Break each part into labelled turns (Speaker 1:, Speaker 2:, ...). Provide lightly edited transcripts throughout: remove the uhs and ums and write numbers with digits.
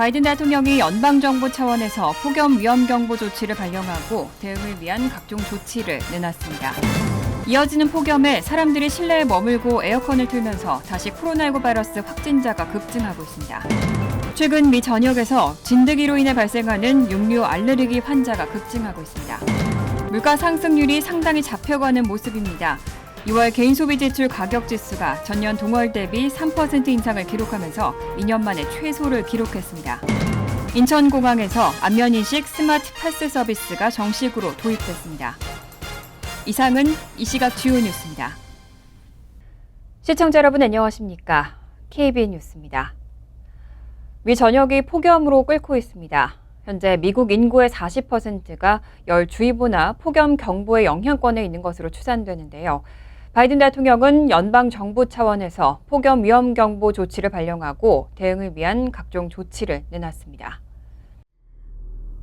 Speaker 1: 바이든 대통령이 연방정부 차원에서 폭염 위험경보 조치를 발령하고 대응을 위한 각종 조치를 내놨습니다. 이어지는 폭염에 사람들이 실내에 머물고 에어컨을 틀면서 다시 코로나19 바이러스 확진자가 급증하고 있습니다. 최근 미 전역에서 진드기로 인해 발생하는 육류 알레르기 환자가 급증하고 있습니다. 물가 상승률이 상당히 잡혀가는 모습입니다. 6월 개인소비지출 가격지수가 전년 동월 대비 3% 인상을 기록하면서 2년 만에 최소를 기록했습니다. 인천공항에서 안면인식 스마트 패스 서비스가 정식으로 도입됐습니다. 이상은 이 시각 주요 뉴스입니다. 시청자 여러분 안녕하십니까? KBN 뉴스입니다. 미 전역이 폭염으로 끓고 있습니다. 현재 미국 인구의 40%가 열주의보나 폭염 경보의 영향권에 있는 것으로 추산되는데요. 바이든 대통령은 연방정부 차원에서 폭염 위험경보 조치를 발령하고 대응을 위한 각종 조치를 내놨습니다.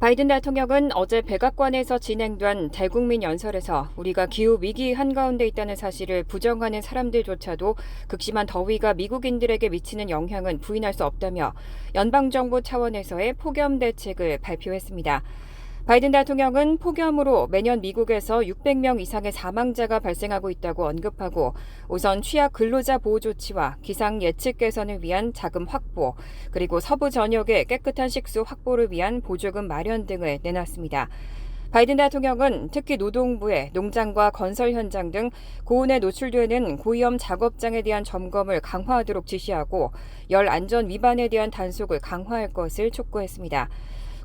Speaker 1: 바이든 대통령은 어제 백악관에서 진행된 대국민 연설에서 우리가 기후위기 한가운데 있다는 사실을 부정하는 사람들조차도 극심한 더위가 미국인들에게 미치는 영향은 부인할 수 없다며 연방정부 차원에서의 폭염 대책을 발표했습니다. 바이든 대통령은 폭염으로 매년 미국에서 600명 이상의 사망자가 발생하고 있다고 언급하고 우선 취약 근로자 보호 조치와 기상 예측 개선을 위한 자금 확보, 그리고 서부 전역의 깨끗한 식수 확보를 위한 보조금 마련 등을 내놨습니다. 바이든 대통령은 특히 노동부의 농장과 건설 현장 등 고온에 노출되는 고위험 작업장에 대한 점검을 강화하도록 지시하고 열 안전 위반에 대한 단속을 강화할 것을 촉구했습니다.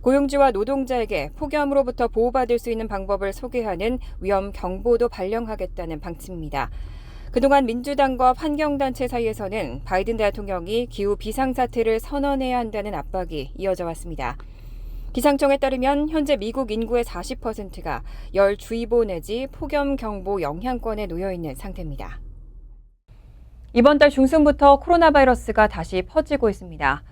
Speaker 1: 고용주와 노동자에게 폭염으로부터 보호받을 수 있는 방법을 소개하는 위험 경보도 발령하겠다는 방침입니다. 그동안 민주당과 환경단체 사이에서는 바이든 대통령이 기후 비상사태를 선언해야 한다는 압박이 이어져 왔습니다. 기상청에 따르면 현재 미국 인구의 40%가 열주의보 내지 폭염 경보 영향권에 놓여 있는 상태입니다. 이번 달 중순부터 코로나 바이러스가 다시 퍼지고 있습니다.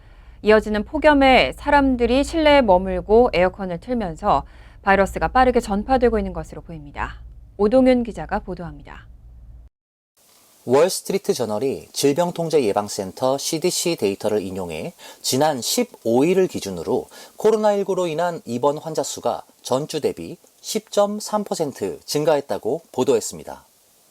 Speaker 1: 이어지는 폭염에 사람들이 실내에 머물고 에어컨을 틀면서 바이러스가 빠르게 전파되고 있는 것으로 보입니다. 오동윤 기자가 보도합니다.
Speaker 2: 월스트리트 저널이 질병통제예방센터 CDC 데이터를 인용해 지난 15일을 기준으로 코로나19로 인한 입원 환자 수가 전주 대비 10.3% 증가했다고 보도했습니다.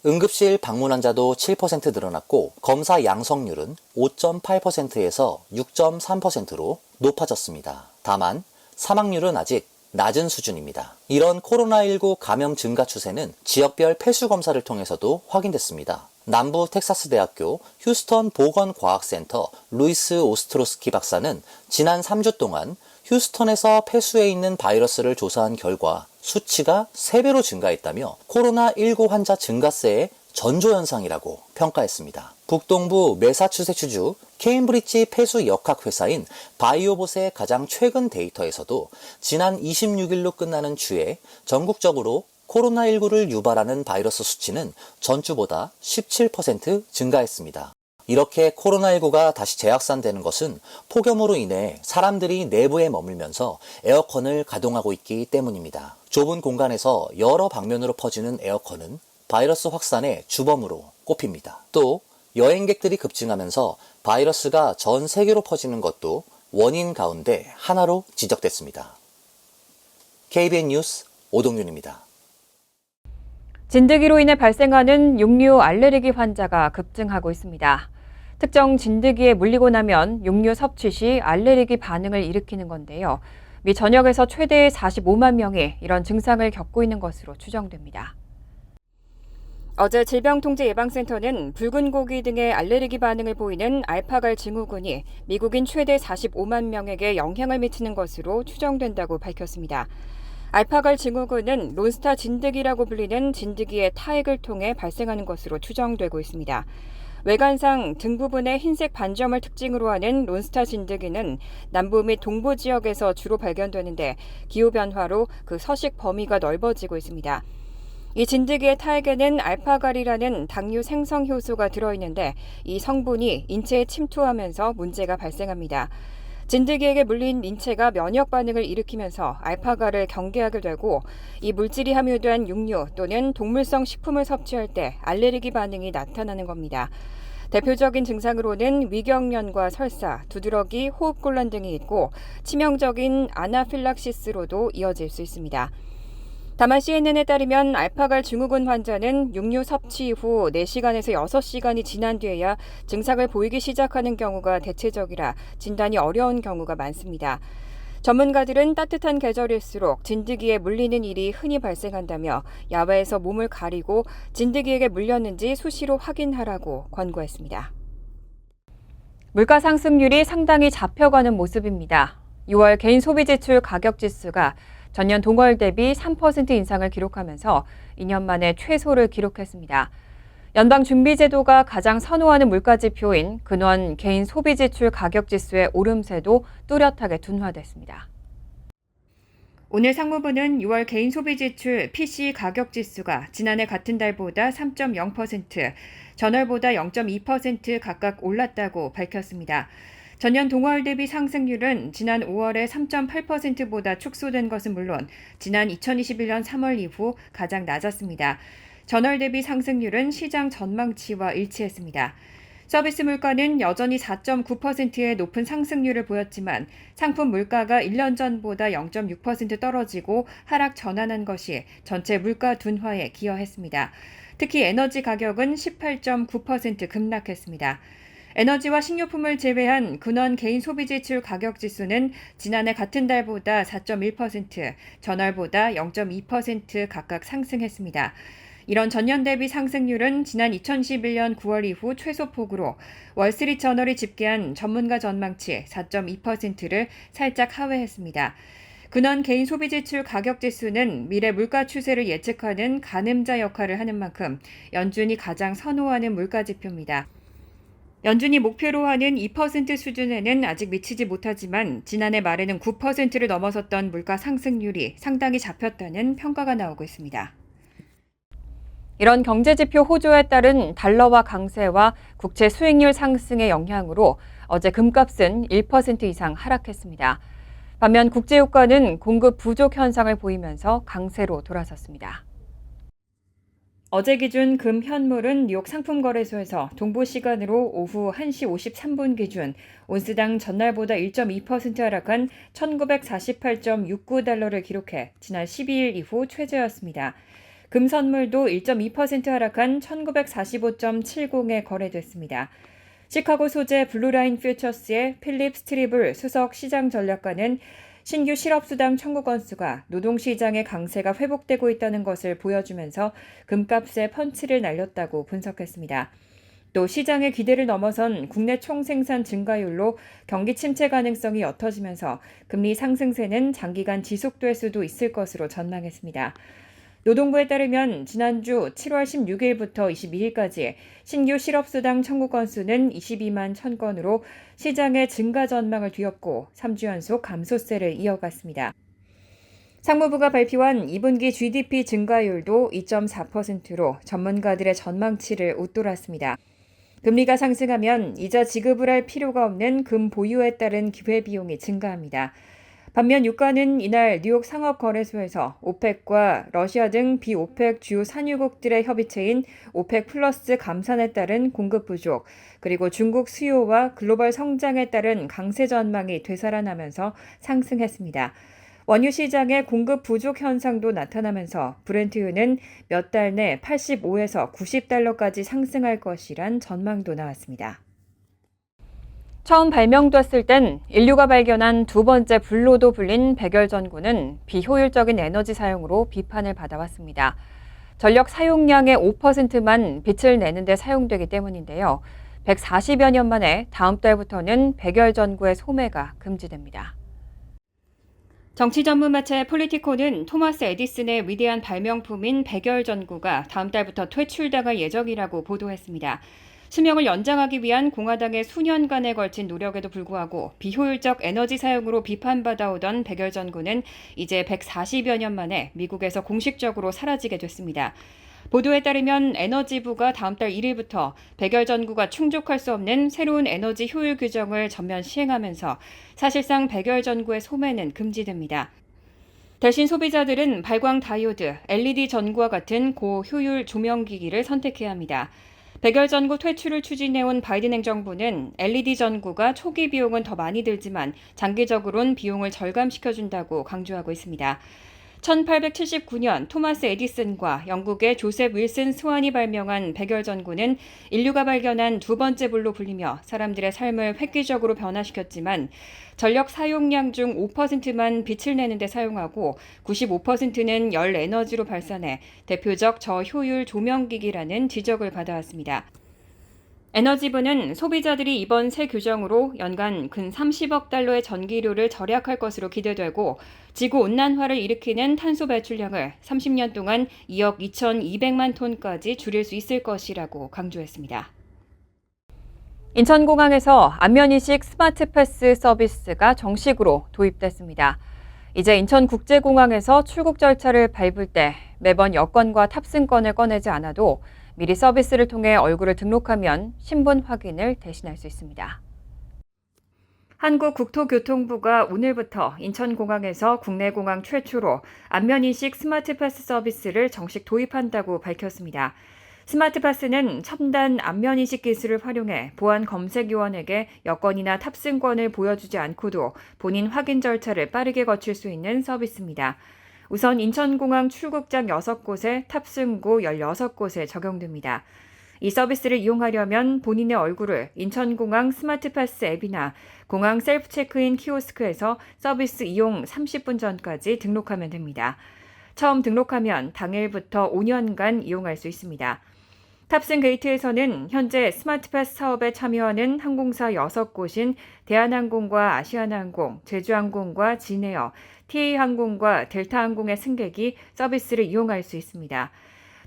Speaker 2: 응급실 방문 환자도 7% 늘어났고 검사 양성률은 5.8%에서 6.3%로 높아졌습니다. 다만 사망률은 아직 낮은 수준입니다. 이런 코로나19 감염 증가 추세는 지역별 폐수 검사를 통해서도 확인됐습니다. 남부 텍사스 대학교 휴스턴 보건과학센터 루이스 오스트로스키 박사는 지난 3주 동안 휴스턴에서 폐수해 있는 바이러스를 조사한 결과 수치가 3배로 증가했다며 코로나19 환자 증가세의 전조현상이라고 평가했습니다. 북동부 매사추세츠주 케임브리지 폐수 역학회사인 바이오봇의 가장 최근 데이터에서도 지난 26일로 끝나는 주에 전국적으로 코로나19를 유발하는 바이러스 수치는 전주보다 17% 증가했습니다. 이렇게 코로나19가 다시 재확산되는 것은 폭염으로 인해 사람들이 내부에 머물면서 에어컨을 가동하고 있기 때문입니다. 좁은 공간에서 여러 방면으로 퍼지는 에어컨은 바이러스 확산의 주범으로 꼽힙니다. 또 여행객들이 급증하면서 바이러스가 전 세계로 퍼지는 것도 원인 가운데 하나로 지적됐습니다. KBN 뉴스 오동윤입니다.
Speaker 1: 진드기로 인해 발생하는 육류 알레르기 환자가 급증하고 있습니다. 특정 진드기에 물리고 나면 육류 섭취 시 알레르기 반응을 일으키는 건데요. 미 전역에서 최대 45만 명이 이런 증상을 겪고 있는 것으로 추정됩니다. 어제 질병통제예방센터는 붉은 고기 등의 알레르기 반응을 보이는 알파갈 증후군이 미국인 최대 45만 명에게 영향을 미치는 것으로 추정된다고 밝혔습니다. 알파갈 증후군은 론스타 진드기라고 불리는 진드기의 타액을 통해 발생하는 것으로 추정되고 있습니다. 외관상 등 부분에 흰색 반점을 특징으로 하는 론스타 진드기는 남부 및 동부 지역에서 주로 발견되는데 기후변화로 그 서식 범위가 넓어지고 있습니다. 이 진드기의 타액에는 알파갈이라는 당류 생성 효소가 들어있는데 이 성분이 인체에 침투하면서 문제가 발생합니다. 진드기에게 물린 인체가 면역 반응을 일으키면서 알파갈을 경계하게 되고 이 물질이 함유된 육류 또는 동물성 식품을 섭취할 때 알레르기 반응이 나타나는 겁니다. 대표적인 증상으로는 위경련과 설사, 두드러기, 호흡곤란 등이 있고 치명적인 아나필락시스로도 이어질 수 있습니다. 다만 CNN에 따르면 알파갈 증후군 환자는 육류 섭취 후 4시간에서 6시간이 지난 뒤에야 증상을 보이기 시작하는 경우가 대체적이라 진단이 어려운 경우가 많습니다. 전문가들은 따뜻한 계절일수록 진드기에 물리는 일이 흔히 발생한다며 야외에서 몸을 가리고 진드기에게 물렸는지 수시로 확인하라고 권고했습니다. 물가 상승률이 상당히 잡혀가는 모습입니다. 6월 개인 소비 지출 가격 지수가 전년 동월 대비 3% 인상을 기록하면서 2년 만에 최소를 기록했습니다. 연방준비제도가 가장 선호하는 물가지표인 근원 개인 소비지출 가격지수의 오름세도 뚜렷하게 둔화됐습니다. 오늘 상무부는 6월 개인 소비지출 PCE 가격지수가 지난해 같은 달보다 3.0%, 전월보다 0.2% 각각 올랐다고 밝혔습니다. 전년 동월 대비 상승률은 지난 5월에 3.8%보다 축소된 것은 물론 지난 2021년 3월 이후 가장 낮았습니다. 전월 대비 상승률은 시장 전망치와 일치했습니다. 서비스 물가는 여전히 4.9%의 높은 상승률을 보였지만 상품 물가가 1년 전보다 0.6% 떨어지고 하락 전환한 것이 전체 물가 둔화에 기여했습니다. 특히 에너지 가격은 18.9% 급락했습니다. 에너지와 식료품을 제외한 근원 개인 소비지출 가격 지수는 지난해 같은 달보다 4.1%, 전월보다 0.2% 각각 상승했습니다. 이런 전년 대비 상승률은 지난 2011년 9월 이후 최소폭으로 월스트리트저널이 집계한 전문가 전망치 4.2%를 살짝 하회했습니다. 근원 개인 소비지출 가격지수는 미래 물가 추세를 예측하는 가늠자 역할을 하는 만큼 연준이 가장 선호하는 물가지표입니다. 연준이 목표로 하는 2% 수준에는 아직 미치지 못하지만 지난해 말에는 9%를 넘어섰던 물가 상승률이 상당히 잡혔다는 평가가 나오고 있습니다. 이런 경제지표 호조에 따른 달러화 강세와 국채 수익률 상승의 영향으로 어제 금값은 1% 이상 하락했습니다. 반면 국제유가는 공급 부족 현상을 보이면서 강세로 돌아섰습니다. 어제 기준 금 현물은 뉴욕 상품거래소에서 동부 시간으로 오후 1시 53분 기준 온스당 전날보다 1.2% 하락한 1948.69달러를 기록해 지난 12일 이후 최저였습니다. 금 선물도 1.2% 하락한 1945.70에 거래됐습니다. 시카고 소재 블루라인 퓨처스의 필립 스트리블 수석 시장 전략가는 신규 실업수당 청구 건수가 노동시장의 강세가 회복되고 있다는 것을 보여주면서 금값에 펀치를 날렸다고 분석했습니다. 또 시장의 기대를 넘어선 국내 총생산 증가율로 경기 침체 가능성이 옅어지면서 금리 상승세는 장기간 지속될 수도 있을 것으로 전망했습니다. 노동부에 따르면 지난주 7월 16일부터 22일까지 신규 실업수당 청구 건수는 22만 1000건으로 시장의 증가 전망을 뒤엎고 3주 연속 감소세를 이어갔습니다. 상무부가 발표한 2분기 GDP 증가율도 2.4%로 전문가들의 전망치를 웃돌았습니다. 금리가 상승하면 이자 지급을 할 필요가 없는 금 보유에 따른 기회비용이 증가합니다. 반면 유가는 이날 뉴욕 상업거래소에서 오펙과 러시아 등 비오펙 주요 산유국들의 협의체인 오펙 플러스 감산에 따른 공급 부족, 그리고 중국 수요와 글로벌 성장에 따른 강세 전망이 되살아나면서 상승했습니다. 원유 시장의 공급 부족 현상도 나타나면서 브렌트유는 몇 달 내 85에서 90달러까지 상승할 것이란 전망도 나왔습니다. 처음 발명됐을 땐 인류가 발견한 두 번째 불로도 불린 백열전구는 비효율적인 에너지 사용으로 비판을 받아왔습니다. 전력 사용량의 5%만 빛을 내는 데 사용되기 때문인데요. 140여 년 만에 다음 달부터는 백열전구의 소매가 금지됩니다. 정치 전문 매체 폴리티코는 토마스 에디슨의 위대한 발명품인 백열전구가 다음 달부터 퇴출당할 예정이라고 보도했습니다. 수명을 연장하기 위한 공화당의 수년간에 걸친 노력에도 불구하고 비효율적 에너지 사용으로 비판받아오던 백열전구는 이제 140여 년 만에 미국에서 공식적으로 사라지게 됐습니다. 보도에 따르면 에너지부가 다음 달 1일부터 백열전구가 충족할 수 없는 새로운 에너지 효율 규정을 전면 시행하면서 사실상 백열전구의 소매는 금지됩니다. 대신 소비자들은 발광 다이오드, LED 전구와 같은 고효율 조명기기를 선택해야 합니다. 백열 전구 퇴출을 추진해온 바이든 행정부는 LED 전구가 초기 비용은 더 많이 들지만 장기적으로는 비용을 절감시켜준다고 강조하고 있습니다. 1879년 토마스 에디슨과 영국의 조셉 윌슨 스완이 발명한 백열 전구는 인류가 발견한 두 번째 불로 불리며 사람들의 삶을 획기적으로 변화시켰지만 전력 사용량 중 5%만 빛을 내는 데 사용하고 95%는 열 에너지로 발산해 대표적 저효율 조명기기라는 지적을 받아왔습니다. 에너지부는 소비자들이 이번 새 규정으로 연간 근 30억 달러의 전기료를 절약할 것으로 기대되고 지구온난화를 일으키는 탄소 배출량을 30년 동안 2억 2,200만 톤까지 줄일 수 있을 것이라고 강조했습니다. 인천공항에서 안면인식 스마트 패스 서비스가 정식으로 도입됐습니다. 이제 인천국제공항에서 출국 절차를 밟을 때 매번 여권과 탑승권을 꺼내지 않아도 미리 서비스를 통해 얼굴을 등록하면 신분 확인을 대신할 수 있습니다. 한국국토교통부가 오늘부터 인천공항에서 국내 공항 최초로 안면인식 스마트 패스 서비스를 정식 도입한다고 밝혔습니다. 스마트 패스는 첨단 안면인식 기술을 활용해 보안 검색요원에게 여권이나 탑승권을 보여주지 않고도 본인 확인 절차를 빠르게 거칠 수 있는 서비스입니다. 우선 인천공항 출국장 6곳에 탑승구 16곳에 적용됩니다. 이 서비스를 이용하려면 본인의 얼굴을 인천공항 스마트패스 앱이나 공항 셀프 체크인 키오스크에서 서비스 이용 30분 전까지 등록하면 됩니다. 처음 등록하면 당일부터 5년간 이용할 수 있습니다. 탑승 게이트에서는 현재 스마트패스 사업에 참여하는 항공사 6곳인 대한항공과 아시아나항공, 제주항공과 진에어, TA항공과 델타항공의 승객이 서비스를 이용할 수 있습니다.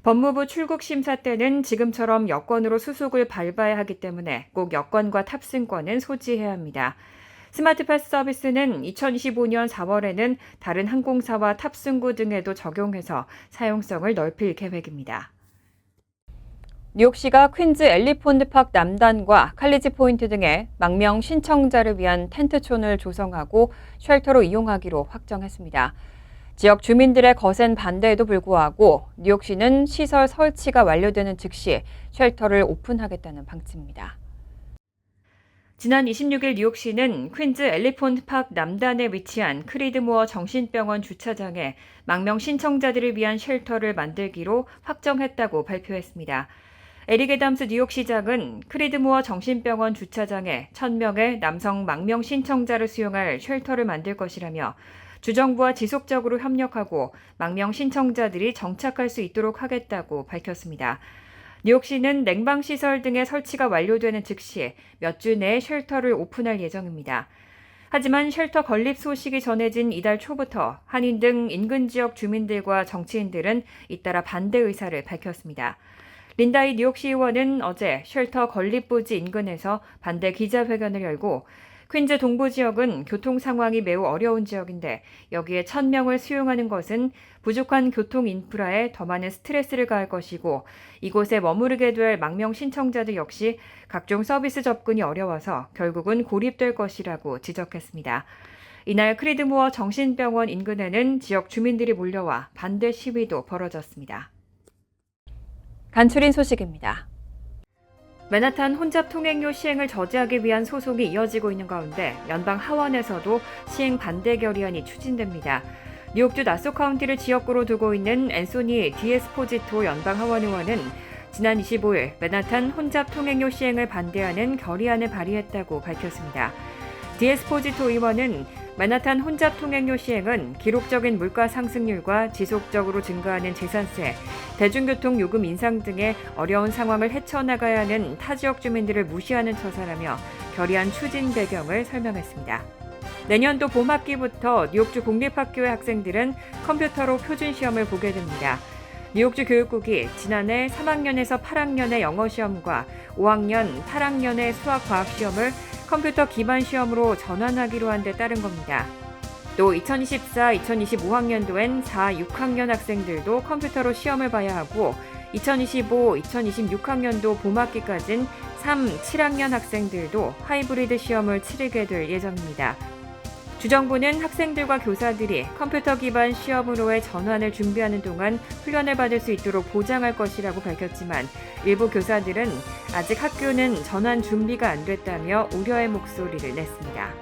Speaker 1: 법무부 출국심사 때는 지금처럼 여권으로 수속을 밟아야 하기 때문에 꼭 여권과 탑승권은 소지해야 합니다. 스마트패스 서비스는 2025년 4월에는 다른 항공사와 탑승구 등에도 적용해서 사용성을 넓힐 계획입니다. 뉴욕시가 퀸즈 엘리펀트 파크 남단과 칼리지 포인트 등에 망명 신청자를 위한 텐트촌을 조성하고 쉘터로 이용하기로 확정했습니다. 지역 주민들의 거센 반대에도 불구하고 뉴욕시는 시설 설치가 완료되는 즉시 쉘터를 오픈하겠다는 방침입니다. 지난 26일 뉴욕시는 퀸즈 엘리펀트 파크 남단에 위치한 크리드모어 정신병원 주차장에 망명 신청자들을 위한 쉘터를 만들기로 확정했다고 발표했습니다. 에릭 애담스 뉴욕시장은 크리드모어 정신병원 주차장에 1,000명의 남성 망명 신청자를 수용할 쉘터를 만들 것이라며 주정부와 지속적으로 협력하고 망명 신청자들이 정착할 수 있도록 하겠다고 밝혔습니다. 뉴욕시는 냉방시설 등의 설치가 완료되는 즉시 몇 주 내에 쉘터를 오픈할 예정입니다. 하지만 쉘터 건립 소식이 전해진 이달 초부터 한인 등 인근 지역 주민들과 정치인들은 잇따라 반대 의사를 밝혔습니다. 린다이 뉴욕시 의원은 어제 쉘터 건립 부지 인근에서 반대 기자회견을 열고 퀸즈 동부 지역은 교통 상황이 매우 어려운 지역인데 여기에 1,000명을 수용하는 것은 부족한 교통 인프라에 더 많은 스트레스를 가할 것이고 이곳에 머무르게 될 망명 신청자들 역시 각종 서비스 접근이 어려워서 결국은 고립될 것이라고 지적했습니다. 이날 크리드모어 정신병원 인근에는 지역 주민들이 몰려와 반대 시위도 벌어졌습니다. 간추린 소식입니다. 맨하탄 혼잡 통행료 시행을 저지하기 위한 소송이 이어지고 있는 가운데 연방 하원에서도 시행 반대 결의안이 추진됩니다. 뉴욕주 나소 카운티를 지역구로 두고 있는 앤소니 디에스포지토 연방 하원 의원은 지난 25일 맨하탄 혼잡 통행료 시행을 반대하는 결의안을 발의했다고 밝혔습니다. 디에스포지토 의원은 맨하탄 혼잡 통행료 시행은 기록적인 물가 상승률과 지속적으로 증가하는 재산세, 대중교통 요금 인상 등의 어려운 상황을 헤쳐나가야 하는 타 지역 주민들을 무시하는 처사라며 결의안 추진 배경을 설명했습니다. 내년도 봄학기부터 뉴욕주 공립학교의 학생들은 컴퓨터로 표준시험을 보게 됩니다. 뉴욕주 교육국이 지난해 3학년에서 8학년의 영어시험과 5학년, 8학년의 수학과학시험을 컴퓨터 기반 시험으로 전환하기로 한 데 따른 겁니다. 또 2024-2025학년도엔 4, 6학년 학생들도 컴퓨터로 시험을 봐야 하고 2025-2026학년도 봄학기까지는 3, 7학년 학생들도 하이브리드 시험을 치르게 될 예정입니다. 주정부는 학생들과 교사들이 컴퓨터 기반 시험으로의 전환을 준비하는 동안 훈련을 받을 수 있도록 보장할 것이라고 밝혔지만 일부 교사들은 아직 학교는 전환 준비가 안 됐다며 우려의 목소리를 냈습니다.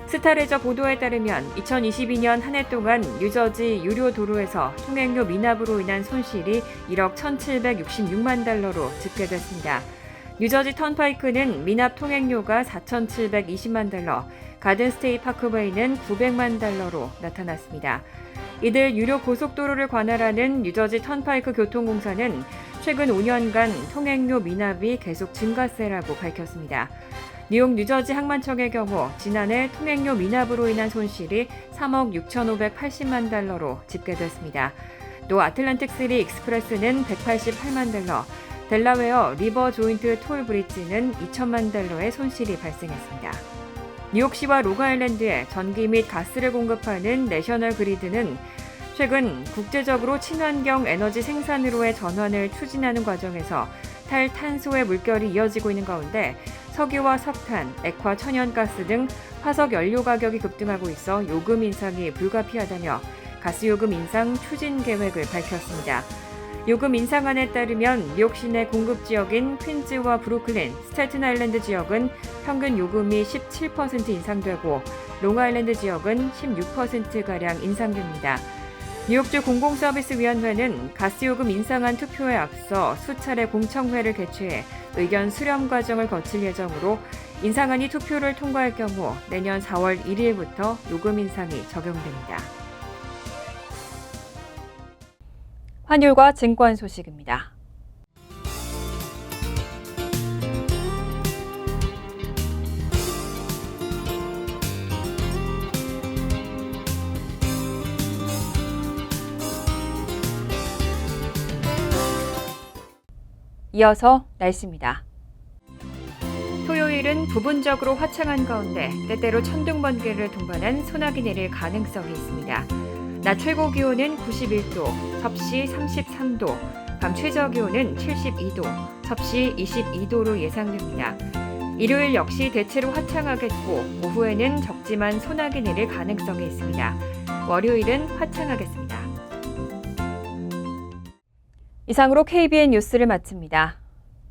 Speaker 1: 스타레저 보도에 따르면 2022년 한 해 동안 뉴저지 유료 도로에서 통행료 미납으로 인한 손실이 1억 1,766만 달러로 집계됐습니다. 뉴저지 턴파이크는 미납 통행료가 4,720만 달러, 가든스테이트 파크웨이는 900만 달러로 나타났습니다. 이들 유료 고속도로를 관할하는 뉴저지 턴파이크 교통공사는 최근 5년간 통행료 미납이 계속 증가세라고 밝혔습니다. 뉴욕 뉴저지 항만청의 경우 지난해 통행료 미납으로 인한 손실이 3억 6,580만 달러로 집계됐습니다. 또 아틀란틱3 익스프레스는 188만 달러, 델라웨어 리버 조인트 톨 브릿지는 2천만 달러의 손실이 발생했습니다. 뉴욕시와 롱아일랜드에 전기 및 가스를 공급하는 내셔널 그리드는 최근 국제적으로 친환경 에너지 생산으로의 전환을 추진하는 과정에서 탈탄소의 물결이 이어지고 있는 가운데 석유와 석탄, 액화 천연가스 등 화석 연료 가격이 급등하고 있어 요금 인상이 불가피하다며 가스요금 인상 추진 계획을 밝혔습니다. 요금 인상안에 따르면 뉴욕 시내 공급 지역인 퀸즈와 브루클린, 스태튼 아일랜드 지역은 평균 요금이 17% 인상되고 롱아일랜드 지역은 16%가량 인상됩니다. 뉴욕주 공공서비스위원회는 가스요금 인상안 투표에 앞서 수차례 공청회를 개최해 의견 수렴 과정을 거칠 예정으로 인상안이 투표를 통과할 경우 내년 4월 1일부터 요금 인상이 적용됩니다. 환율과 증권 소식입니다. 이어서 날씨입니다. 토요일은 부분적으로 화창한 가운데 때때로 천둥 번개를 동반한 소나기 내릴 가능성이 있습니다. 낮 최고 기온은 91도, 섭씨 33도, 밤 최저 기온은 72도, 섭씨 22도로 예상됩니다. 일요일 역시 대체로 화창하겠고 오후에는 적지만 소나기 내릴 가능성이 있습니다. 월요일은 화창하겠습니다. 이상으로 KBN 뉴스를 마칩니다.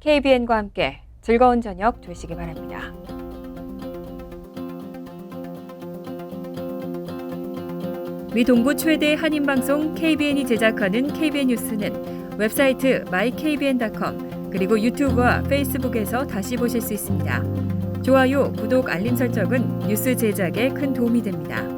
Speaker 1: KBN과 함께 즐거운 저녁 되시기 바랍니다. 미 동부 최대 한인방송 KBN이 제작하는 KBN 뉴스는 웹사이트 mykbn.com 그리고 유튜브와 페이스북에서 다시 보실 수 있습니다. 좋아요, 구독, 알림 설정은 뉴스 제작에 큰 도움이 됩니다.